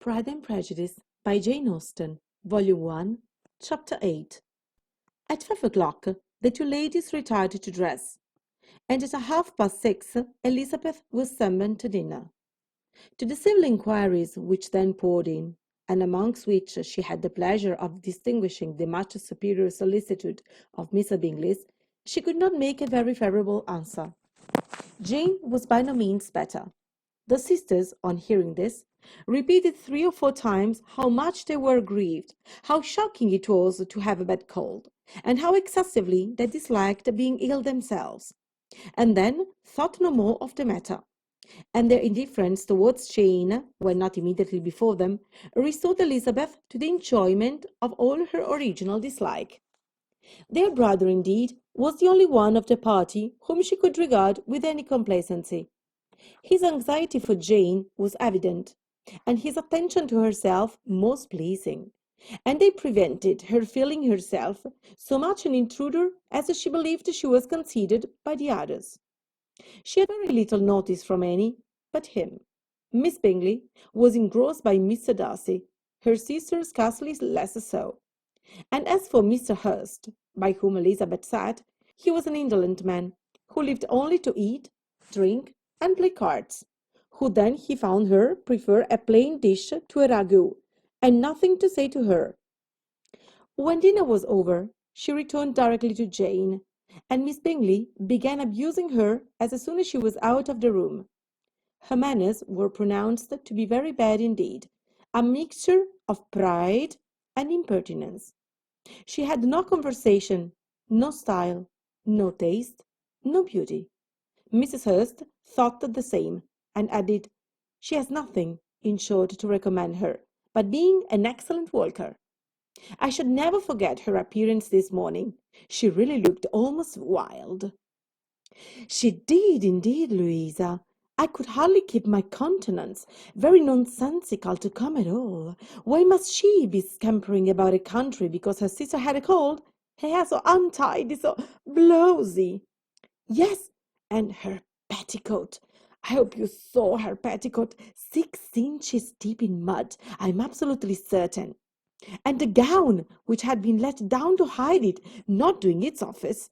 Pride and Prejudice by Jane Austen, Volume 1, Chapter 8. At 5 o'clock, the two ladies retired to dress, and at 6:30 Elizabeth was summoned to dinner. To the civil inquiries which then poured in, and amongst which she had the pleasure of distinguishing the much superior solicitude of Mr. Bingley's, she could not make a very favourable answer. Jane was by no means better. The sisters, on hearing this, repeated 3 or 4 times how much they were grieved, how shocking it was to have a bad cold, and how excessively they disliked being ill themselves, and then thought no more of the matter. And their indifference towards Jane, when not immediately before them, restored Elizabeth to the enjoyment of all her original dislike. Their brother, indeed, was the only one of the party whom she could regard with any complacency. His anxiety for Jane was evident, and his attention to herself most pleasing, and they prevented her feeling herself so much an intruder as she believed she was considered by the others. She had very little notice from any but him. Miss Bingley was engrossed by Mr. Darcy, her sister scarcely less so. And as for Mr. Hurst, by whom Elizabeth sat, he was an indolent man, who lived only to eat, drink, and play cards, who then he found her prefer a plain dish to a ragout, and nothing to say to her. When dinner was over, she returned directly to Jane, and Miss Bingley began abusing her as soon as she was out of the room. Her manners were pronounced to be very bad indeed, a mixture of pride and impertinence. She had no conversation, no style, no taste, no beauty. Mrs. Hurst thought the same, and added, "She has nothing, in short, to recommend her, but being an excellent walker. I should never forget her appearance this morning. She really looked almost wild." "She did, indeed, Louisa. I could hardly keep my countenance. Very nonsensical to come at all. Why must she be scampering about a country because her sister had a cold? Her hair so untidy, so blowsy. Yes, and her petticoat. I hope you saw her petticoat, 6 inches deep in mud, I'm absolutely certain. And the gown, which had been let down to hide it, not doing its office."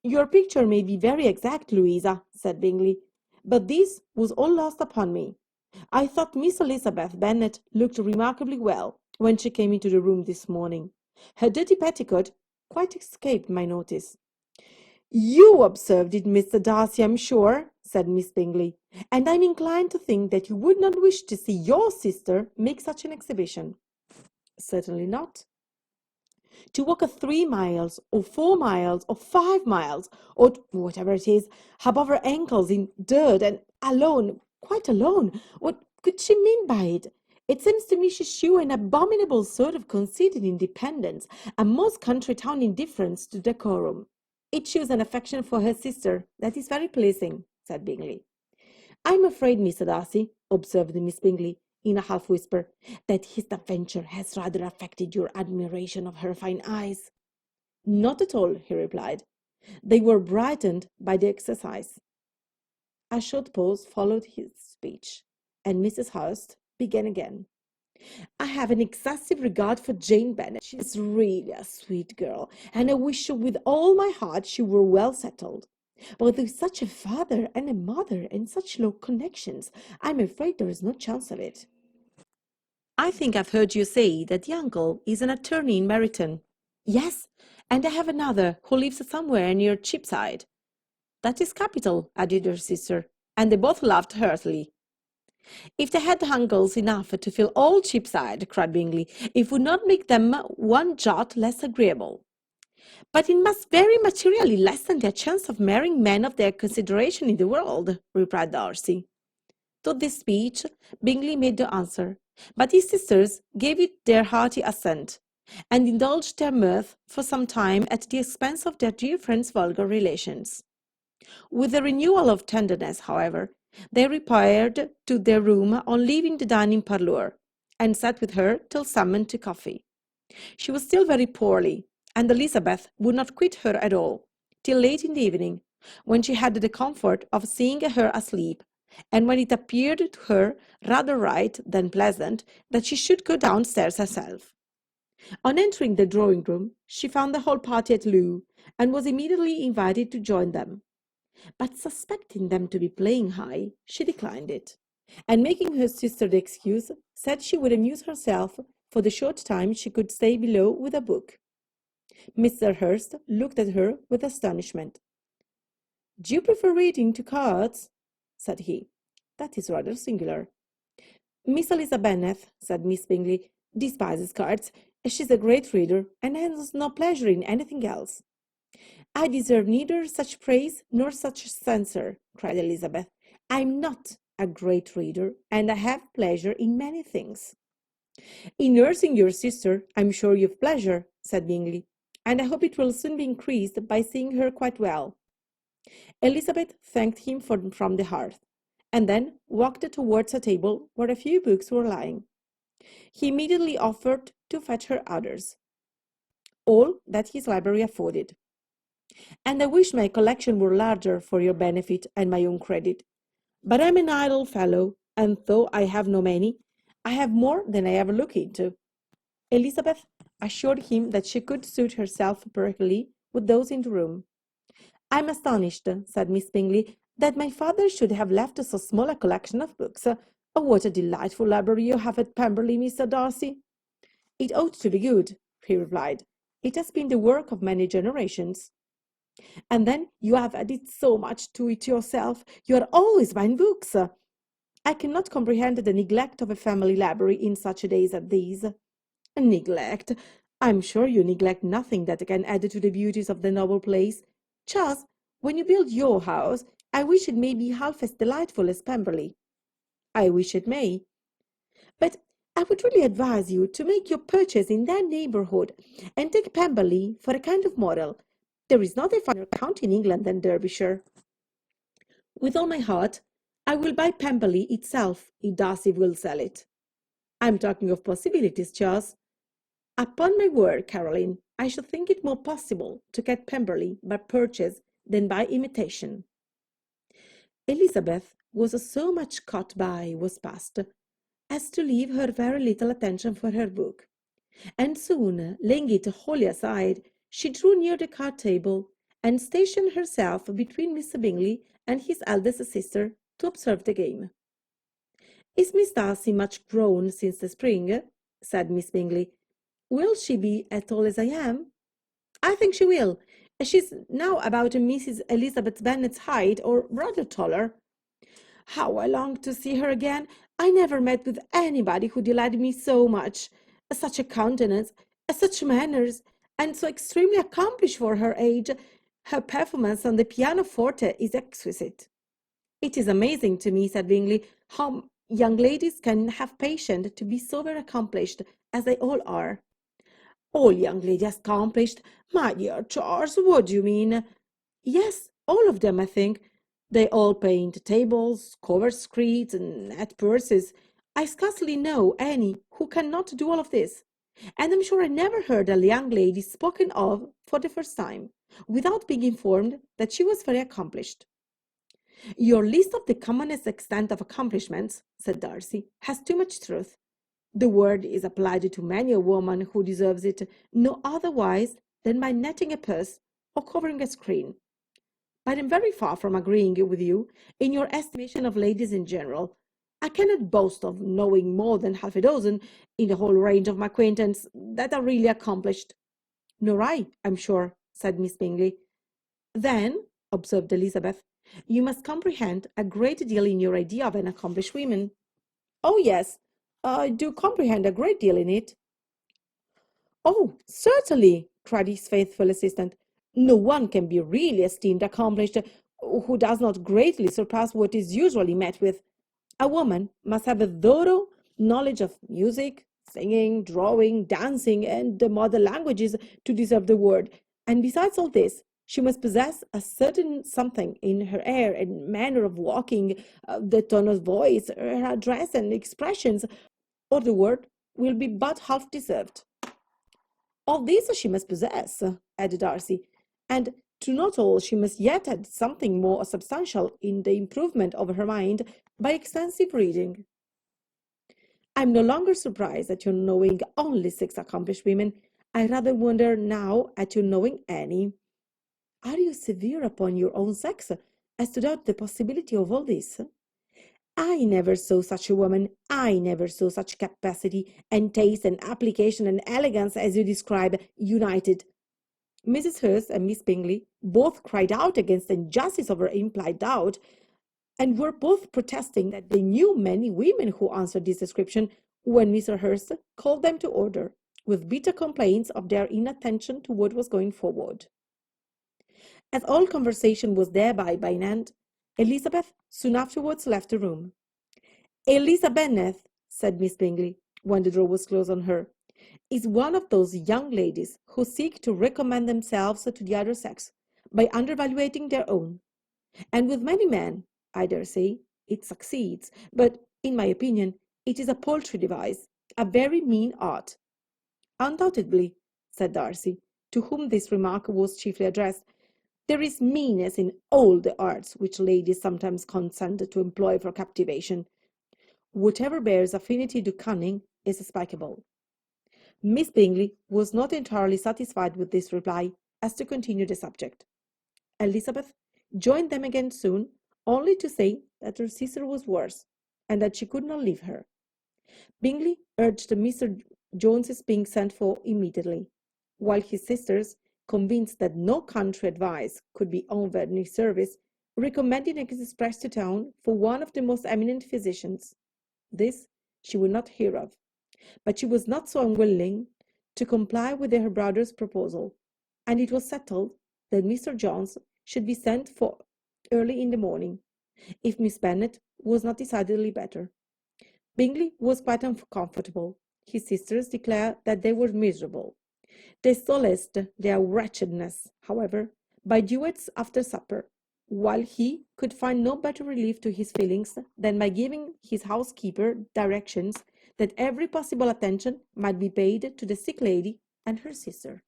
"Your picture may be very exact, Louisa," said Bingley, "but this was all lost upon me. I thought Miss Elizabeth Bennet looked remarkably well when she came into the room this morning. Her dirty petticoat quite escaped my notice." "You observed it, Mr. Darcy, I'm sure," said Miss Bingley, "and I'm inclined to think that you would not wish to see your sister make such an exhibition." "Certainly not. To walk 3 miles, or 4 miles, or 5 miles, or whatever it is, above her ankles in dirt, and alone, quite alone. What could she mean by it? It seems to me she shew an abominable sort of conceited independence, a most country town indifference to decorum." "It shews an affection for her sister. That is very pleasing," said Bingley. "I'm afraid, Mr. Darcy," observed Miss Bingley, in a half-whisper, "that his adventure has rather affected your admiration of her fine eyes." "Not at all," he replied. "They were brightened by the exercise." A short pause followed his speech, and Mrs. Hurst began again. "I have an excessive regard for Jane Bennet. She is really a sweet girl, and I wish with all my heart she were well settled. But with such a father and a mother, and such low connections, I'm afraid there is no chance of it." "I think I've heard you say that the uncle is an attorney in Meryton." "Yes, and I have another who lives somewhere near Cheapside." "That is capital," added her sister, and they both laughed heartily. "If they had uncles enough to fill all Cheapside," cried Bingley, "it would not make them one jot less agreeable." "But it must very materially lessen their chance of marrying men of their consideration in the world," replied Darcy. To this speech Bingley made no answer, but his sisters gave it their hearty assent, and indulged their mirth for some time at the expense of their dear friend's vulgar relations. With a renewal of tenderness, however, they repaired to their room on leaving the dining parlour, and sat with her till summoned to coffee. She was still very poorly, and Elizabeth would not quit her at all, till late in the evening, when she had the comfort of seeing her asleep, and when it appeared to her rather right than pleasant that she should go downstairs herself. On entering the drawing-room, she found the whole party at loo, and was immediately invited to join them. But suspecting them to be playing high, she declined it, and making her sister the excuse, said she would amuse herself for the short time she could stay below with a book. Mr. Hurst looked at her with astonishment. "Do you prefer reading to cards?" said he. "That is rather singular." "Miss Eliza Bennet," said Miss Bingley, "despises cards. She's a great reader, and has no pleasure in anything else." "I deserve neither such praise nor such censure," cried Elizabeth. "I'm not a great reader, and I have pleasure in many things." "In nursing your sister, I'm sure you've pleasure," said Bingley, "and I hope it will soon be increased by seeing her quite well." Elizabeth thanked him from the hearth, and then walked towards a table where a few books were lying. He immediately offered to fetch her others, all that his library afforded. "And I wish my collection were larger for your benefit and my own credit. But I'm an idle fellow, and though I have no many, I have more than I ever look into." Elizabeth assured him that she could suit herself perfectly with those in the room. "I'm astonished," said Miss Bingley, "that my father should have left so small a collection of books. Oh, what a delightful library you have at Pemberley, Mr. Darcy!" "It ought to be good," he replied. "It has been the work of many generations." "And then you have added so much to it yourself. You are always buying books. I cannot comprehend the neglect of a family library in such days as these." "Neglect! I'm sure you neglect nothing that can add to the beauties of the noble place. Charles, when you build your house, I wish it may be half as delightful as Pemberley." "I wish it may." "But I would really advise you to make your purchase in that neighbourhood, and take Pemberley for a kind of model. There is not a finer county in England than Derbyshire." "With all my heart, I will buy Pemberley itself if Darcy will sell it." "I'm talking of possibilities, Charles." "Upon my word, Caroline, I should think it more possible to get Pemberley by purchase than by imitation." Elizabeth was so much caught by was past as to leave her very little attention for her book, and soon, laying it wholly aside, she drew near the card table, and stationed herself between Mr. Bingley and his eldest sister to observe the game. "Is Miss Darcy much grown since the spring?" said Miss Bingley. "Will she be as tall as I am?" "I think she will. She's now about Mrs. Elizabeth Bennet's height, or rather taller." "How I long to see her again! I never met with anybody who delighted me so much. Such a countenance, such manners, and so extremely accomplished for her age. Her performance on the pianoforte is exquisite." "It is amazing to me," said Bingley, "how young ladies can have patience to be so very accomplished as they all are." "All young ladies accomplished! My dear Charles, what do you mean?" "Yes, all of them, I think. They all paint tables, cover screens, and net purses. I scarcely know any who cannot do all of this. And I'm sure I never heard a young lady spoken of for the first time, without being informed that she was very accomplished." "Your list of the commonest extent of accomplishments," said Darcy, "has too much truth. The word is applied to many a woman who deserves it no otherwise than by netting a purse or covering a screen. But I'm very far from agreeing with you in your estimation of ladies in general. I cannot boast of knowing more than half a dozen, in the whole range of my acquaintance, that are really accomplished." "Nor I, I'm sure," said Miss Bingley. "Then," observed Elizabeth, "you must comprehend a great deal in your idea of an accomplished woman." "Oh, yes, I do comprehend a great deal in it." "Oh, certainly," cried his faithful assistant. "No one can be really esteemed accomplished who does not greatly surpass what is usually met with. A woman must have a thorough knowledge of music, singing, drawing, dancing, and the modern languages to deserve the word. And besides all this, she must possess a certain something in her air and manner of walking, the tone of voice, her address and expressions, or the word will be but half deserved." "All these she must possess," added Darcy, "and To not all, she must yet add something more substantial in the improvement of her mind by extensive reading. I'm no longer surprised at your knowing only 6 accomplished women. I rather wonder now at your knowing any. Are you severe upon your own sex as to doubt the possibility of all this? I never saw such a woman. I never saw such capacity and taste and application and elegance as you describe, united. Mrs. Hurst and Miss Bingley both cried out against the injustice of her implied doubt, and were both protesting that they knew many women who answered this description, when Mr. Hurst called them to order, with bitter complaints of their inattention to what was going forward. As all conversation was thereby by an end, Elizabeth soon afterwards left the room. Elizabeth, said Miss Bingley, when the door was closed on her, is one of those young ladies who seek to recommend themselves to the other sex by undervaluating their own. And with many men, I dare say, it succeeds, but, in my opinion, it is a paltry device, a very mean art. Undoubtedly, said Darcy, to whom this remark was chiefly addressed, there is meanness in all the arts which ladies sometimes consent to employ for captivation. Whatever bears affinity to cunning is despicable. Miss Bingley was not entirely satisfied with this reply, as to continue the subject. Elizabeth joined them again soon, only to say that her sister was worse, and that she could not leave her. Bingley urged Mr. Jones's being sent for immediately, while his sisters, convinced that no country advice could be of any service, recommended an express to town for one of the most eminent physicians. This she would not hear of, but she was not so unwilling to comply with her brother's proposal, and it was settled that Mr. Jones should be sent for early in the morning, if Miss Bennet was not decidedly better. Bingley was quite uncomfortable. His sisters declared that they were miserable. They solaced their wretchedness, however, by duets after supper, while he could find no better relief to his feelings than by giving his housekeeper directions that every possible attention might be paid to the sick lady and her sister.